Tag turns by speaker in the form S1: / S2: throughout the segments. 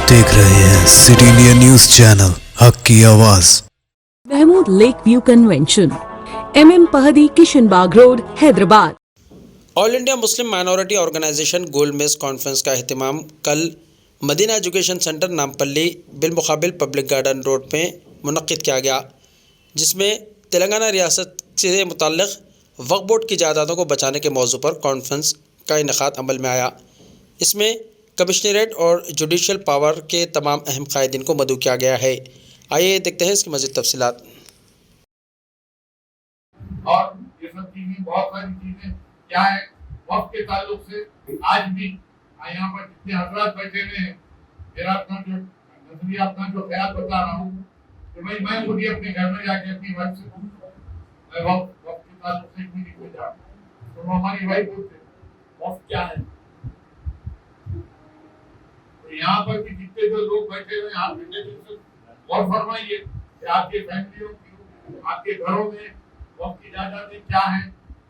S1: देख रहे हैं सिटी इंडिया न्यूज चैनल, हक की आवाज।
S2: Mahmood lake view Convention, MM पहदी, Kishanbagh Road, Hyderabad.
S3: All India Muslim Minority Organization गोल्ड मेज कॉन्फ्रेंस का अहतमाम कल मदीना एजुकेशन सेंटर नामपल्ली बिलमुकाबिल पब्लिक गार्डन रोड में मुनक्किद किया गया, जिसमें तेलंगाना रियासत से मुतल्लिक़ वक्फ बोर्ड की जायदादों को बचाने के मौजू पर कॉन्फ्रेंस का इनेकाद अमल में आया। इसमें कमिश्नरेट और जुडिशल पावर के तमाम अहम कायदीन को मदऊ किया गया है। आइए देखते हैं इसकी मज़ीद तफसीलात।
S4: और ये सब चीजें, बहुत सारी चीजें क्या है वक्त के ताल्लुक से आज भी यहाँ पर जितने हजरात बैठे हुए हैं, मेरा अपना जो नजरिया, अपना जो ख्याल बता रहा हूँ कि भाई मैं खुद ही अपने घर में जाके अपनी वाइफ से पूछूं, मैं वक्त के ताल्लुक से एक मीटिंग में जा, तो हमारी वाइफ बोलते वक्त क्या है। तो यहाँ पर भी जितने जो लोग बैठे हुए हैं, आप और फरमाइए कि आपके फैमिलियों की, आपके घरों में वक्त की जायदादें क्या है,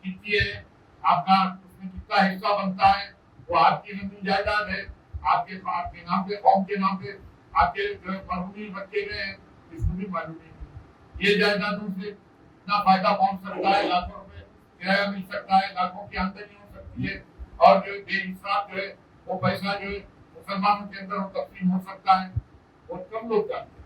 S4: कितनी है, आपका उसमें कितना हिस्सा बनता है, वो आपकी जमीन जायदाद है, आपके नाम पे, कौम के नाम पे आपके जो मरहूमी रखे गए हैं, इसको भी मालूम नहीं। ये जायदादों से इतना फायदा पहुंच सकता है, लाखों रुपए किराया मिल सकता है, लाखों की आमदनी हो सकती है, और जो बेहिसाब जो है वो पैसा जो है मुसलमानों के अंदर तकसीम हो सकता है, बहुत कम लोग जानते हैं।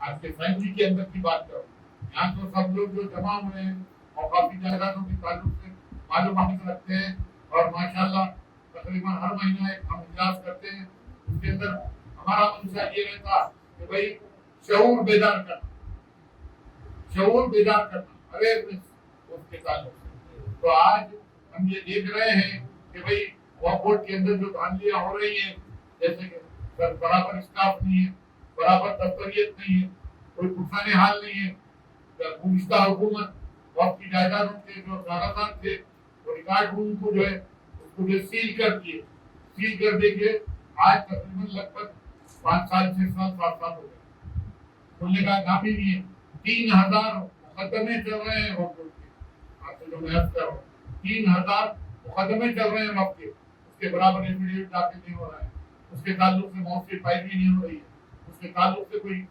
S4: आपके फैमिली के अंदर की बात करो, यहाँ तो सब लोग जो जमा हुए हैं और काफी जायदादों के ताल्लुक से मालूमात रखते हैं, और माशाल्लाह तकरीबन हर महीना एक हम इजलास करते हैं। उसके अंदर हमारा मंशा ये रहता कि भाई शऊर बेदार करना, अवेयरनेस उसके ताल्लुक से। तो आज हम ये देख रहे हैं कि भाई वक्फ बोर्ड के अंदर जो धांधलियां हो रही है, जैसे कि बराबर स्टाफ नहीं है, बराबर दफ्तरियत नहीं है, कोई पुरसाने हाल नहीं है। गुज़िश्ता हुकूमत वक्फ की जायदादों के जो कागजात थे वो रिकॉर्ड रूम को जो है उसको जो सील कर देके आज तकरीबन लगभग 5 साल 6 साल 7 साल हो गए, खुलने का नाम ही नहीं है। 3000 मुकदमे चल रहे हैं वक्फ बोर्ड के, आपसे जो मैं अर्ज कर रहा हूँ 3000 मुकदमे चल रहे हैं वक्फ के, उसके बराबर एफिडेविट दाखिल नहीं हो रहा है, उसके ताल्लुक से मौत की फाइल भी नहीं हो रही है, उसके ताल्लुक से कोई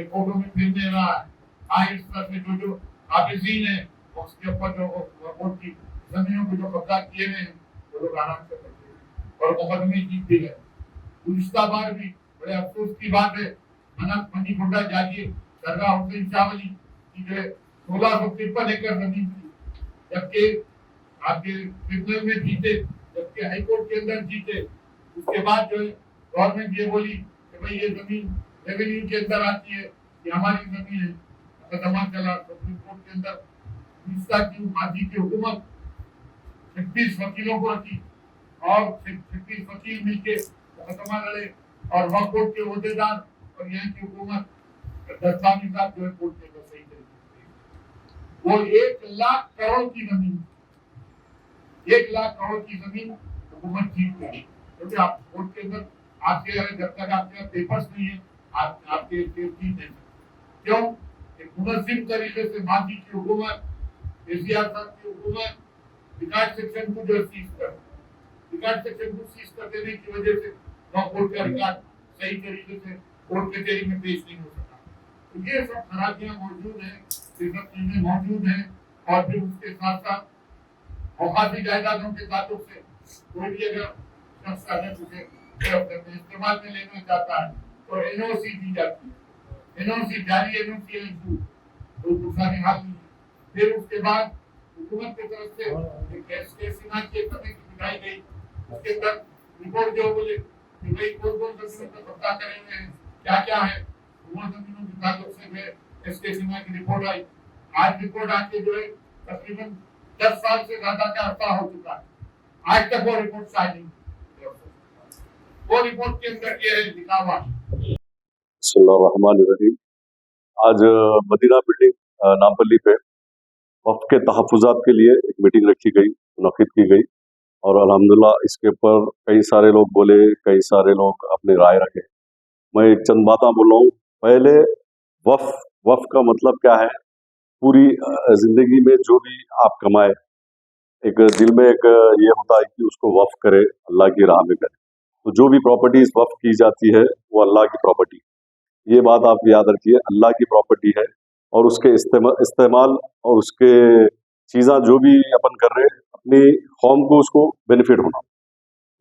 S4: कोर्टों में फिर नहीं रहा है। आज इस तरह से जो काबिजीन है उसके ऊपर जो बोर्ड की जमीनों को जो कब्जा किए हुए हैं वो लोग आराम से करते हैं और मुकदमे जीत भी गए। गुज़िश्ता बार भी बड़े अफसोस की बात है, मनी गुंडा जागिर दरगाह हुसैन शाहवली की जो 1653 एकड़ जमीन थी, जबकि आपके ट्रिब्यूनल में जीते, जबकि हाईकोर्ट के अंदर जीते, उसके बाद जो है गवर्नमेंट ये बोली कि भाई ये जमीन रेवेन्यू के अंदर आती है, ये हमारी जमीन है। मुकदमा चला सुप्रीम कोर्ट के अंदर, उड़ीसा की माजी की हुकूमत 36 वकीलों को रखी और 36 वकील मिलके मुकदमा लड़े, और वक्फ बोर्ड के ओहदेदार और यहाँ की हुकूमत दस्तावेजात जो है कोर्ट के अंदर सही तरीके से, वो 1 लाख करोड़ की जमीन, 1 लाख करोड़ की जमीन हुकूमत जीत गई, क्योंकि आप कोर्ट के अंदर आपके जब तक आपके पेपर्स नहीं है आपके केस जीत नहीं सकते। क्यों? एक मुनज़्ज़िम तरीके से माजी की हुकूमत, एशिया साहब की हुकूमत रिकॉर्ड सेक्शन को जो सीज कर देने की वजह से वक्फ बोर्ड का रिकॉर्ड सही तरीके से कोर्ट कचहरी में पेश नहीं हो सका। तो ये सब खराबियां मौजूद हैं, ये सब चीजें मौजूद हैं, और फिर उसके साथ साथ औकाती जायदादों के ताल्लुक से कोई भी अगर शख्स अगर उसे इस्तेमाल में लेना चाहता है तो एनओसी दी जाती है, एनओसी जारी, एनओसी इशू, तो पुरसाने हाल नहीं है। फिर उसके बाद हुकूमत की तरफ से एक सीमा की कमी दिखाई गई, उसके अंदर रिपोर्ट जो बोले कि भाई कौन जमीनों का कब्जा करे हुए हैं, क्या क्या है, वो जमीनों के ताल्लुक से जो एसके सीमा की रिपोर्ट आई। आज रिपोर्ट आके जो है तकरीबन 10 साल से ज्यादा का अर्सा हो चुका है, आज तक वो रिपोर्ट शायद नहीं, वो रिपोर्ट के अंदर ये है लिखा हुआ।
S5: बिस्मिल्लाहिर्रहमानिर्रहीम। आज मदीना बिल्डिंग नामपल्ली पे वक्फ के तहफ़्फ़ुज़ात के लिए एक मीटिंग रखी गई, मुनक़्क़िद की गई, और अल्हम्दुलिल्लाह इसके ऊपर कई सारे लोग बोले, कई सारे लोग अपनी राय रखे। मैं एक चंद बातें बोल रहा हूँ। पहले वक्फ का मतलब क्या है? पूरी ज़िंदगी में जो भी आप कमाए, एक दिल में एक ये होता है कि उसको वक्फ करे, अल्लाह की राह में करे। तो जो भी प्रॉपर्टीज वक्फ की जाती है वो अल्लाह की प्रॉपर्टी, ये बात आप याद रखिए, अल्लाह की प्रॉपर्टी है। और उसके इस्तेमाल और उसके चीज़ा जो भी अपन कर रहे हैं, अपनी कौम को उसको बेनिफिट होना।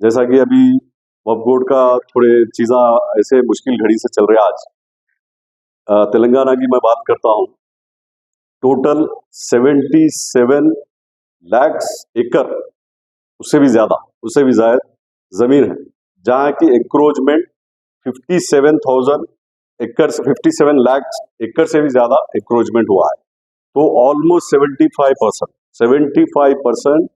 S5: जैसा कि अभी वक्फ बोर्ड का थोड़े चीज़ा ऐसे मुश्किल घड़ी से चल रहे हैं। आज तेलंगाना की मैं बात करता हूँ, टोटल 77 लाख एकड़, उससे भी ज़्यादा ज़मीन है, जहाँ की एंक्रोचमेंट 57,000 एकड़, 57 लाख एकड़ से भी ज़्यादा एंक्रोचमेंट हुआ है। तो ऑलमोस्ट 75%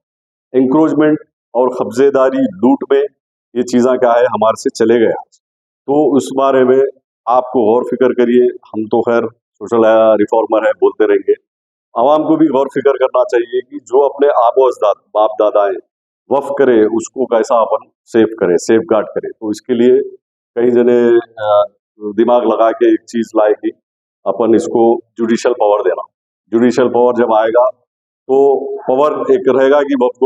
S5: एंक्रोचमेंट और कब्जेदारी लूट में ये चीज़ा क्या है हमारे से चले गए आज। तो उस बारे में आपको गौर फिक्र करिए। हम तो खैर सोशल रिफॉर्मर है, बोलते रहेंगे। आवाम को भी गौर फिक्र करना चाहिए कि जो अपने आबो अजदाद बाप दादाएं वफ़ करे, उसको कैसा अपन सेफ करे, सेफ गार्ड करे। तो इसके लिए कई जने दिमाग लगा के एक चीज़ लाए कि अपन इसको जुडिशल पावर देना। जुडिशल पावर जब आएगा तो पावर एक रहेगा कि वक्फ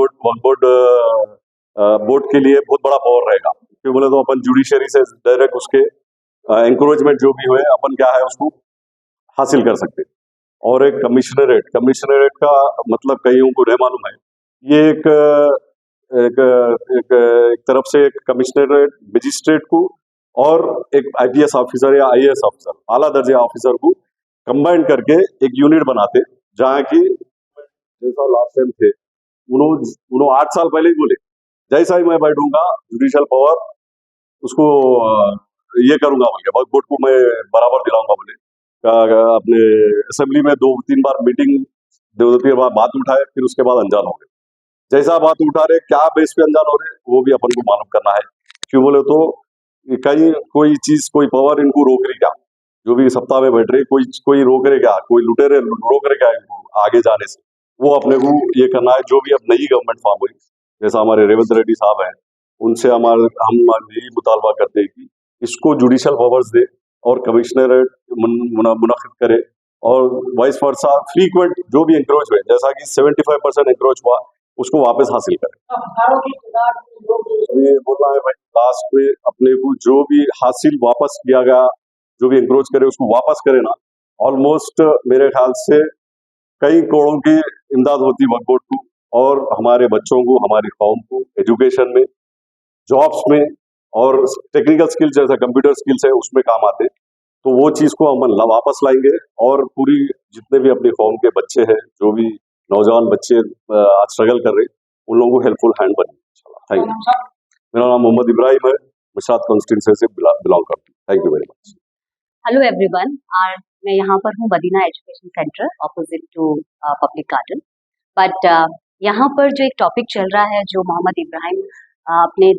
S5: बोर्ड के लिए बहुत बड़ा पावर रहेगा। क्यों बोले तो अपन जुडिशरी से डायरेक्ट उसके एंकरेजमेंट जो भी हुए अपन क्या है उसको हासिल कर सकते हैं। और एक कमिश्नरेट का मतलब कईयों को नहीं मालूम है। ये एक तरफ से एक कमिश्नरेट मजिस्ट्रेट को और एक आईपीएस ऑफिसर या आईएएस ऑफिसर, आला दर्जे ऑफिसर को कंबाइन करके एक यूनिट बनाते, जहाँ की जैसा लास्ट टाइम थे उन्होंने 8 साल पहले ही बोले, जैसा ही मैं बैठूंगा जुडिशल पावर उसको ये करूंगा बोल के, वक्फ बोर्ड को मैं बराबर दिलाऊंगा बोले। अपने असेंबली में 2-3 बार मीटिंग, 2-3 बार बात उठाए, फिर उसके बाद अनजान हो गए। जैसा बात उठा रहे, क्या बेस पे अनजान हो रहे, वो भी अपन को मालूम करना है। क्यों बोले तो कहीं कोई चीज, कोई पावर इनको रोक रही क्या, जो भी सत्ता में बैठ रहे, कोई रोक रहे क्या, कोई लुटेरे रोक रहे क्या इनको आगे जाने से, वो अपने को ये करना है। जो भी अब नई गवर्नमेंट फॉर्म हुई, जैसा हमारे रेवंत रेड्डी साहब हैं, उनसे हम यही मुतालबा करते हैं कि इसको जुडिशल पावर्स दे और कमिश्नरेट मुनक़िद करे, और वाइस वर्सा फ्रीक्वेंट जो भी एंक्रोच हुए, जैसा कि 75% एंक्रोच हुआ, उसको वापस हासिल करें। ये बोलना है भाई, लास्ट में अपने को जो भी हासिल वापस किया गया, जो भी एंक्रोच करे उसको वापस करे ना। ऑलमोस्ट मेरे ख्याल से कई करोड़ों की इमदाद होती वक्फ बोर्ड को, और हमारे बच्चों को, हमारी कौम को एजुकेशन में, जॉब्स में, और टेक्निकल स्किल्स जैसा कंप्यूटर स्किल्स है उसमें काम आते। तो वो चीज़ को हम वापस लाएंगे, और पूरी जितने भी अपनी कौम के बच्चे हैं, जो भी नौजवान बच्चे आज स्ट्रगल कर रहे हैं, उन लोगों को हेल्पफुल हैंड बने। Thank you. मेरा नाम मोहम्मद इब्राहिम है, मिशरात कॉन्स्टिट्यूंसी से बिलोंग करती हूँ। Thank you very much.
S6: Hello everyone, मैं यहाँ पर हूँ Madina education centre opposite to public garden. But यहाँ पर जो एक टॉपिक चल रहा है, जो मोहम्मद इब्राहिम अपने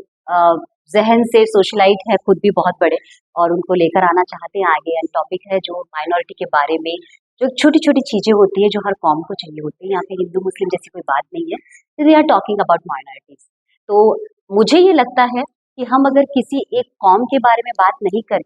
S6: जहन से सोशलाइट है, खुद भी बहुत बड़े, और उनको लेकर आना चाहते हैं आगे। एंड टॉपिक है जो माइनॉरिटी के बारे में, जो छोटी छोटी चीज़ें होती है जो हर कौम को चाहिए होती है। यहाँ पे हिंदू मुस्लिम जैसी कोई बात नहीं है, we are talking about minorities. तो मुझे ये लगता है कि हम अगर किसी एक कौम के बारे में बात नहीं कर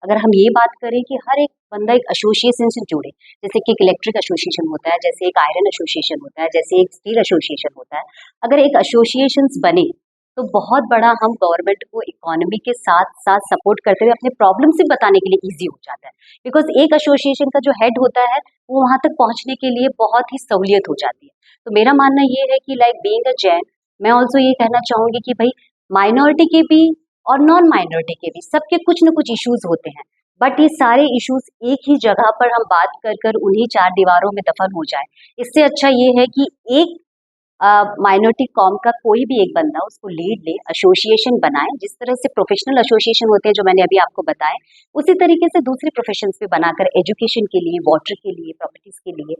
S6: अगर हम ये बात करें कि हर एक बंदा एक एसोसिएशन से जुड़े, जैसे कि एक इलेक्ट्रिक एसोसिएशन होता है, जैसे एक आयरन एसोसिएशन होता है, जैसे एक स्टील एसोसिएशन होता है, अगर एक एसोसिएशंस बने तो बहुत बड़ा हम गवर्नमेंट को इकोनॉमी के साथ साथ सपोर्ट करते हुए अपने प्रॉब्लम से बताने के लिए ईजी हो जाता है। बिकॉज एक एसोसिएशन का जो हेड होता है वो वहाँ तक पहुँचने के लिए बहुत ही सहूलियत हो जाती है। तो मेरा मानना ये है कि लाइक बीइंग अ जैन, मैं ऑल्सो ये कहना चाहूँगी कि भाई माइनॉरिटी के भी और नॉन माइनॉरिटी के भी सबके कुछ न कुछ इश्यूज होते हैं, बट ये सारे इश्यूज एक ही जगह पर हम बात कर उन्हीं 4 दीवारों में दफन हो जाए। इससे अच्छा ये है कि एक माइनॉरिटी कॉम का कोई भी एक बंदा उसको लीड ले, एसोसिएशन बनाए, जिस तरह से प्रोफेशनल एसोसिएशन होते हैं जो मैंने अभी आपको बताए, उसी तरीके से दूसरे प्रोफेशंस पे बनाकर एजुकेशन के लिए, वाटर के लिए, प्रॉपर्टीज के लिए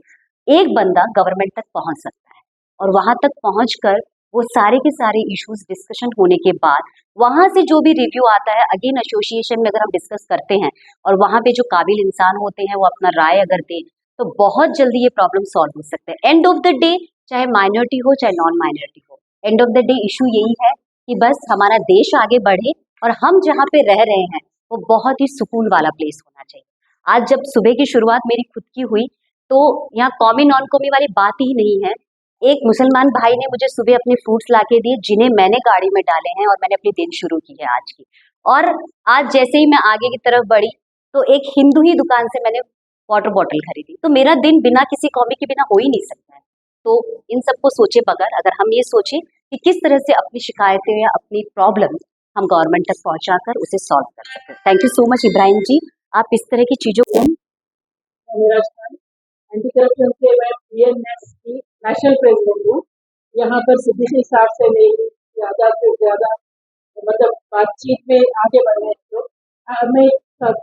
S6: एक बंदा गवर्नमेंट तक पहुंच सकता है। और वहां तक पहुंचकर वो सारे के सारे इश्यूज डिस्कशन होने के बाद वहां से जो भी रिव्यू आता है, अगेन एसोसिएशन में अगर हम डिस्कस करते हैं और वहां पे जो काबिल इंसान होते हैं वो अपना राय अगर दें, तो बहुत जल्दी ये प्रॉब्लम सॉल्व हो सकता है। एंड ऑफ द डे, चाहे माइनॉरिटी हो चाहे नॉन माइनॉरिटी हो, end of the day issue यही है कि बस हमारा देश आगे बढ़े और हम जहाँ पे रह रहे हैं वो बहुत ही सुकून वाला प्लेस होना चाहिए। आज जब सुबह की शुरुआत मेरी खुद की हुई तो यहाँ कौमी नॉन कौमी वाली बात ही नहीं है। एक मुसलमान भाई ने मुझे सुबह अपने फ्रूट्स लाके दिए, जिन्हें मैंने गाड़ी में डाले हैं और मैंने अपनी दिन शुरू की है आज की। और आज जैसे ही मैं आगे की तरफ बढ़ी तो एक हिंदू ही दुकान से मैंने वाटर बॉटल खरीदी। तो मेरा दिन बिना किसी कॉमी के बिना हो ही नहीं सकता है। तो इन सबको सोचे बगैर अगर हम ये सोचें कि किस तरह से अपनी शिकायतें या अपनी प्रॉब्लम हम गवर्नमेंट तक पहुंचाकर उसे सॉल्व कर सकते हैं। Thank you so much Ibrahim ji, आप इस तरह की चीजों को
S7: मेरा एंटी करप्शन से मैं पीएनएस की नेशनल प्रेसिडेंट हूँ। यहाँ पर सिद्दीकी साहब से मेरी ज़्यादा से ज़्यादा मतलब बातचीत में आगे बढ़ने तो मैं तब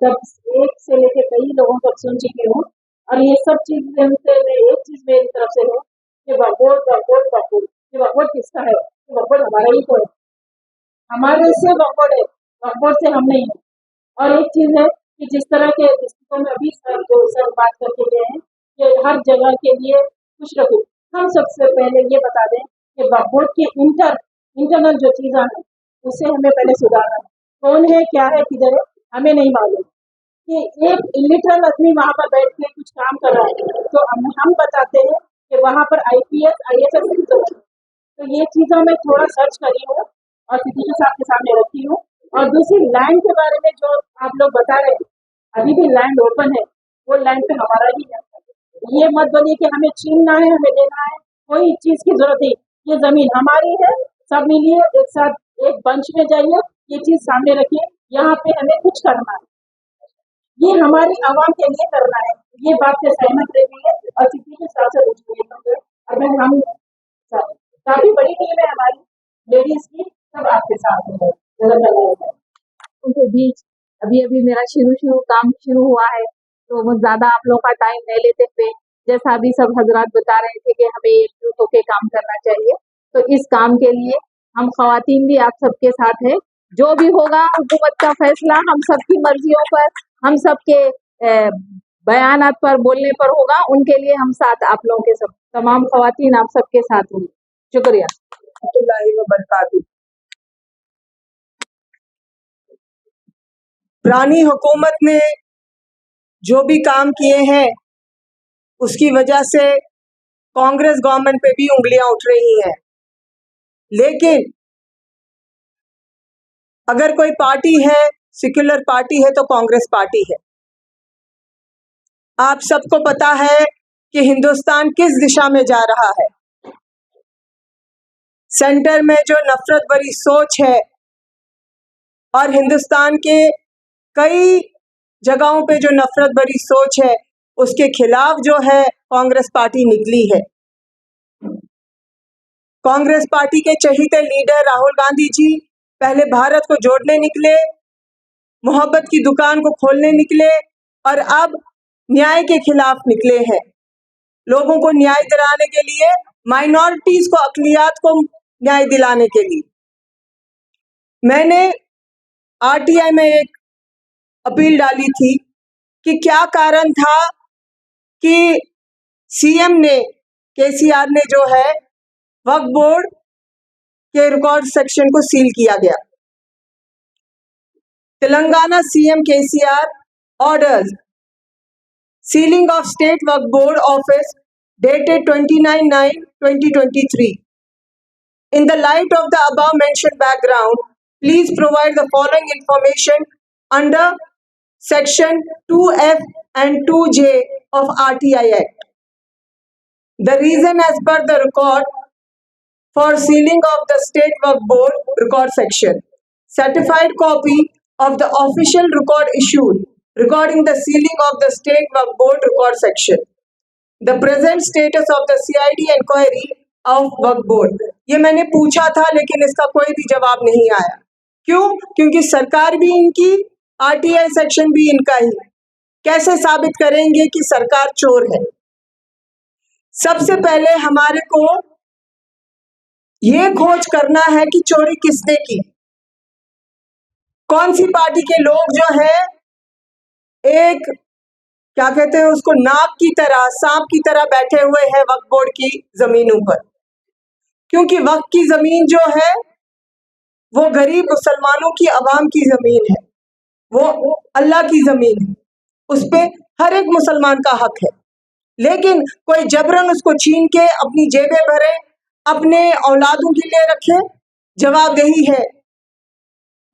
S7: एक से लेकर कई लोगों को सुन चुकी हूँ और ये सब चीज़ से मैं एक चीज़ मेरी तरफ से है कि वकोट ये वकोट किसका है? वकोट हमारा ही तो है, हमारे से वकोट है, वकोट से हम नहीं है। और एक चीज़ है कि जिस तरह के डिस्ट्रिक्टों में अभी सर बात करके गए हैं कि हर जगह के लिए कुछ रखो, हम सबसे पहले ये बता दें कि वकोट की इंटरनल जो चीज़ें हैं उसे हमें पहले सुधारना है। कौन है, क्या है, किधर है, हमें नहीं मालूम। कि एक इलिटरल आदमी वहाँ पर बैठ के कुछ काम कर रहा है तो हम बताते हैं कि वहाँ पर IPS IAS की जरूरत है। तो ये चीज़ें मैं थोड़ा सर्च करी हूँ और सिद्दीकी साहब के सामने रखी हूँ। और दूसरी लैंड के बारे में जो आप लोग बता रहे हैं, अभी भी लैंड ओपन है, वो लैंड पे हमारा ही है। ये मत बोलिए कि हमें छीनना है, हमें लेना है, कोई चीज़ की जरूरत नहीं। ये जमीन हमारी है, सब मिलिए एक साथ एक बंच में जाइए, ये चीज़ सामने रखिए, यहाँ पे हमें कुछ करना है, ये हमारी आवाम के लिए करना है। ये बात से सहमत रहती है और सिद्दीकी साहब से पूछिए। अगर हम काफी बड़ी टीम है हमारी लेडीज की, सब आपके साथ है,
S8: उनके बीच अभी अभी मेरा काम शुरू हुआ है, तो वो ज्यादा आप लोग का टाइम नहीं लेते हुए, जैसा अभी सब हजरात बता रहे थे कि हमें एकजुट होकर काम करना चाहिए, तो इस काम के लिए हम खवातीन भी आप सबके साथ है। जो भी होगा हुकूमत का फैसला हम सबकी मर्जियों पर, हम सबके बयानात पर, बोलने पर होगा, उनके लिए हम साथ आप लोगों के सब तमाम खवातीन आप सबके साथ होंगे। शुक्रिया।
S9: पुरानी हुकूमत ने जो भी काम किए हैं उसकी वजह से कांग्रेस गवर्नमेंट पे भी उंगलियां उठ रही हैं, लेकिन अगर कोई पार्टी है, सेक्युलर पार्टी है, तो कांग्रेस पार्टी है। आप सबको पता है कि हिंदुस्तान किस दिशा में जा रहा है। सेंटर में जो नफरत भरी सोच है और हिंदुस्तान के कई जगहों पे जो नफरत भरी सोच है, उसके खिलाफ जो है कांग्रेस पार्टी निकली है। कांग्रेस पार्टी के चहीते लीडर राहुल गांधी जी पहले भारत को जोड़ने निकले, मोहब्बत की दुकान को खोलने निकले और अब न्याय के खिलाफ निकले हैं। लोगों को न्याय दिलाने के लिए, माइनॉरिटीज को, अक़लियत को न्याय दिलाने के लिए। मैंने RTI में एक अपील डाली थी कि क्या कारण था कि CM ने, KCR ने जो है वक्फ बोर्ड के रिकॉर्ड सेक्शन को सील किया गया। Telangana CM KCR orders sealing of state Waqf board office dated 29/9/2023. In the light of the above mentioned background, please provide the following information under section 2F and 2J of RTI Act. The reason as per the record for sealing of the state waqf board record section. Certified copy of the official record issued regarding the sealing of the state waqf board record section. The present status of the CID inquiry of Waqf board. ये मैंने पूछा था लेकिन इसका कोई भी जवाब नहीं आया। क्यों? क्योंकि सरकार भी इनकी, RTI सेक्शन भी इनका ही। कैसे साबित करेंगे कि सरकार चोर है? सबसे पहले हमारे को ये खोज करना है कि चोरी किसने की। कौन सी पार्टी के लोग जो है एक, क्या कहते हैं उसको, नाग की तरह, सांप की तरह बैठे हुए हैं वक्फ बोर्ड की जमीनों पर। क्योंकि वक्फ की जमीन जो है वो गरीब मुसलमानों की, अवाम की जमीन है, वो अल्लाह की जमीन है, उस पे हर एक मुसलमान का हक है। लेकिन कोई जबरन उसको छीन के अपनी जेबें भरे, अपने औलादों के लिए रखे, जवाबदेही है।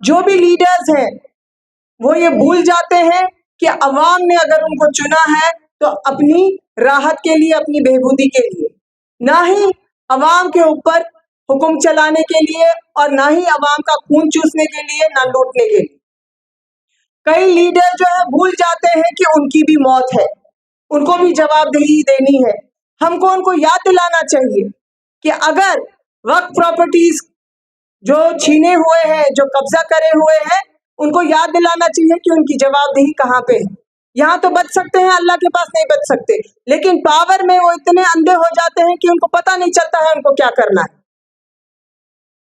S9: जो भी लीडर्स हैं वो ये भूल जाते हैं कि अवाम ने अगर उनको चुना है तो अपनी राहत के लिए, अपनी बेहबूदी के लिए, ना ही अवाम के ऊपर हुक्म चलाने के लिए और ना ही अवाम का खून चूसने के लिए, ना लूटने के लिए। कई लीडर जो है भूल जाते हैं कि उनकी भी मौत है, उनको भी जवाबदेही देनी है। हमको उनको याद दिलाना चाहिए कि अगर वक्फ प्रॉपर्टीज जो छीने हुए हैं, जो कब्जा करे हुए हैं, उनको याद दिलाना चाहिए कि उनकी जवाबदेही कहाँ पे है। यहाँ तो बच सकते हैं, अल्लाह के पास नहीं बच सकते, लेकिन पावर में वो इतने अंधे हो जाते हैं कि उनको पता नहीं चलता है उनको क्या करना है।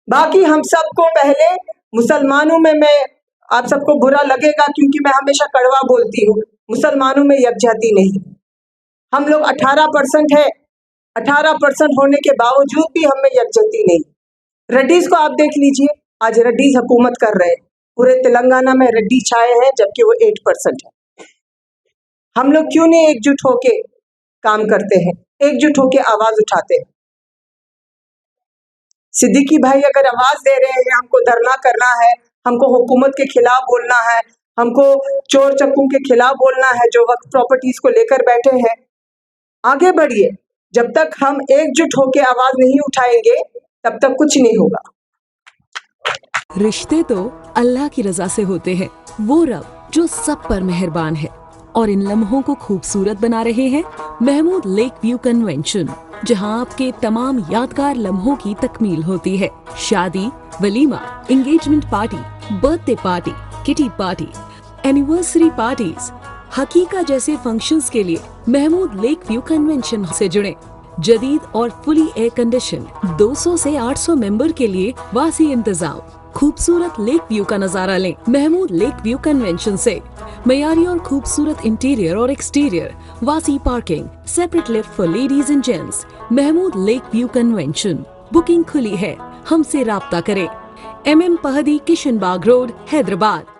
S9: बाकी हम सबको पहले मुसलमानों में, मैं आप सबको बुरा लगेगा क्योंकि मैं हमेशा कड़वा बोलती हूँ, मुसलमानों में यकजहती नहीं। हम लोग 18% है, 18% होने के बावजूद भी हम में यकजहती नहीं। रेड्डीज को आप देख लीजिए, आज रेड्डीज हुकूमत कर रहे हैं, पूरे तेलंगाना में रेड्डी छाए हैं जबकि वो 8% है। हम लोग क्यों नहीं एकजुट होके काम करते हैं, एकजुट होके आवाज उठाते हैं? सिद्दीकी भाई अगर आवाज दे रहे हैं, हमको धरना करना है, हमको हुकूमत के खिलाफ बोलना है, हमको चोर चक्कू के खिलाफ बोलना है जो वक्त प्रॉपर्टीज को लेकर बैठे हैं, आगे बढ़िए। जब तक हम एकजुट होके आवाज नहीं उठाएंगे तब तक कुछ नहीं होगा।
S2: रिश्ते तो अल्लाह की रजा से होते हैं, वो रब जो सब पर मेहरबान है। और इन लम्हों को खूबसूरत बना रहे हैं महमूद लेक व्यू कन्वेंशन, जहां आपके तमाम यादगार लम्हों की तकमील होती है। शादी, वलीमा, engagement party, birthday party, kitty party, anniversary parties, हकीका जैसे फंक्शंस के लिए महमूद लेक व्यू कन्वेंशन से जुड़े। जदीद और फुली एयर कंडीशन 200 से 800 मेंबर के लिए वासी इंतजाम। खूबसूरत लेक व्यू का नजारा लें महमूद लेक व्यू कन्वेंशन से। मयारी और खूबसूरत इंटीरियर और एक्सटीरियर, वासी parking, separate lift for ladies and gents. Mahmood lake view convention. Booking खुली है, हमसे राब्ता करें। MM पहदी, किशन बाग रोड, हैदराबाद।